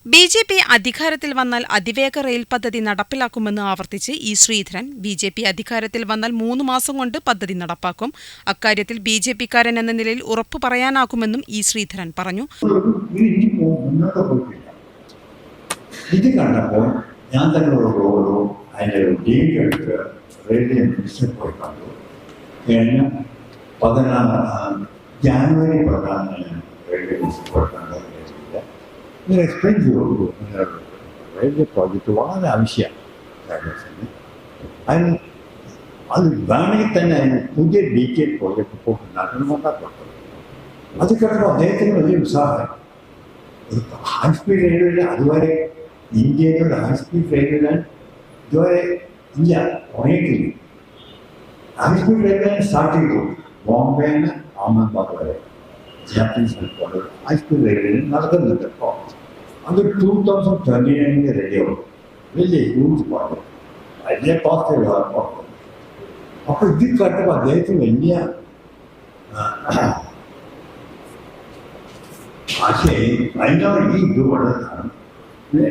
BJP. അധികാരത്തിൽ വന്നാൽ അതിവേഗ റെയിൽ പദ്ധതി നടപ്പിലാക്കുമെന്ന് ആവർത്തിച്ച് ഇ. ശ്രീധരൻ. ബി.ജെ.പി. അധികാരത്തിൽ വന്നാൽ 3 മാസം കൊണ്ട് പദ്ധതി നടപ്പാക്കും. അക്കാര്യത്തിൽ ബി.ജെ.പിക്കാരൻ എന്ന നിലയിൽ ഉറപ്പു പറയാനാകുമെന്നും ഇ. ശ്രീധരൻ പറഞ്ഞു. ഇത് കണ്ടപ്പോൾ ഞാൻ തന്നെ അതിൻ്റെ ഡീൽ എടുത്ത് റെയിൽവേ മിനിസ്റ്റർ പോയി കണ്ടു. കഴിഞ്ഞ ജാനുവരി 14 റെയിൽവേ മിനിസ്റ്റർ പോയി കണ്ടത് ഇങ്ങനെ എക്സ്പ്ലെയിൻ ചെയ്തു. റെയിൽവേ പ്രോജക്റ്റ് വളരെ ആവശ്യമാണ്. അതിന് അത് വേണമെങ്കിൽ തന്നെ അതിന് പുതിയ ഡീറ്റെയിൽ പ്രോജക്റ്റ് ഇപ്പോൾ നടന്നുകൊണ്ടാക്കുന്നത്. അത് കേട്ടപ്പോൾ അദ്ദേഹത്തിന് വലിയ ഉത്സാഹം. ഹൈ സ്പീഡ് റെയിൽവേ അതുവരെ ഇന്ത്യയിലുള്ള ഹൈ സ്പീഡ് റെയിൽവേ ഇതുവരെ ഇല്ല, തുടങ്ങിയിട്ടില്ല. ഹൈ സ്പീഡ് റെയിൽവേ സ്റ്റാർട്ട് ചെയ്തു. ബോംബെന്ന് അഹമ്മദാബാദ് വരെ ജാപ്പനീസ് ഹൈ സ്പീഡ് റെയിൽവേ നടക്കുന്നുണ്ട്. ഇപ്പോൾ അത് 2029 റെഡിയാവും. വലിയ ഹ്യൂജ് പ്രോജക്റ്റ്, വലിയ കോസ്റ്റ്. അപ്പോൾ ഇത് കേട്ടപ്പോൾ അദ്ദേഹത്തിന് വലിയ ആശയം. അതിനോട് ഈ ഇത് വളർന്നാണ്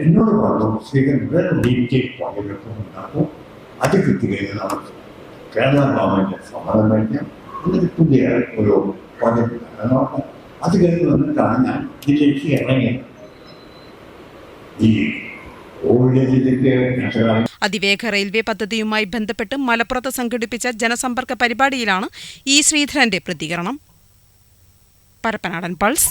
എന്നോട് പറഞ്ഞു, ശ്രീധരൻ ഡീറ്റെയിൽ പ്രോജക്റ്റ് ഉണ്ടാക്കും. അത് കിട്ടുകയും നമ്മൾ കേരള ഗവൺമെൻറ് സമ്മതം കഴിഞ്ഞാൽ എന്നിട്ട് പുതിയ ഒരു പ്രോജക്റ്റ് നോക്കാം. അത് കഴിഞ്ഞ് വന്നിട്ടാണ് ഞാൻ ഇതിലേക്ക് ഇറങ്ങിയത്. അതിവേഗ റെയിൽവേ പദ്ധതിയുമായി ബന്ധപ്പെട്ട് മലപ്പുറത്ത് സംഘടിപ്പിച്ച ജനസമ്പർക്ക പരിപാടിയിലാണ് ഇ. ശ്രീധരന്റെ പ്രതികരണം. പരപ്പനാടൻ പൾസ്.